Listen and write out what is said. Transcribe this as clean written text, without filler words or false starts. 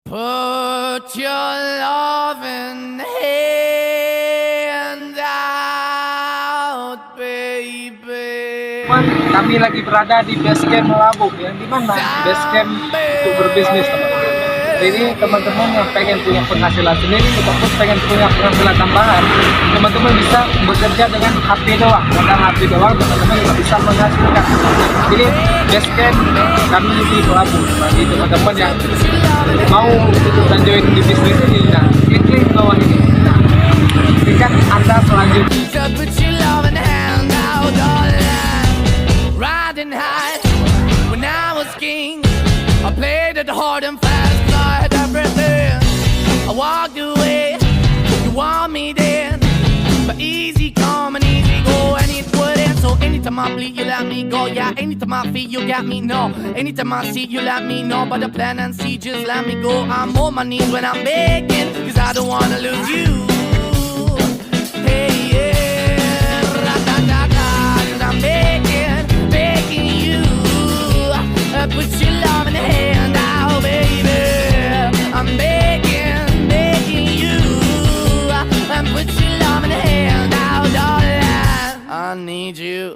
Put your loving hand out, baby. Kami lagi berada di base camp Melabuk, yang dimana base camp untuk berbisnis, teman-teman. Jadi teman-teman yang pengen punya penghasilan sendiri ataupun pengen punya penghasilan tambahan, teman-teman bisa bekerja dengan HP doang. Dengan HP doang teman-teman juga bisa menghasilkan. Jadi base camp kami di Melabuk. Bagi teman-teman yang mau dan join di bisnis ini, nah klik link bawah ini. Nah, berikan Anda selanjutnya. So put your loving hand out, darling. Riding high when I was king. I played it hard and fast, I had everything. I walked away, you want me then. But easy come and easy go, and it wouldn't. So anytime I bleed, you let me go. Yeah, anytime I feel, you got me, no. Anytime I see, you let me know. But the plan and see, just let me go. I'm on my knees when I'm begging, cause I don't wanna lose you.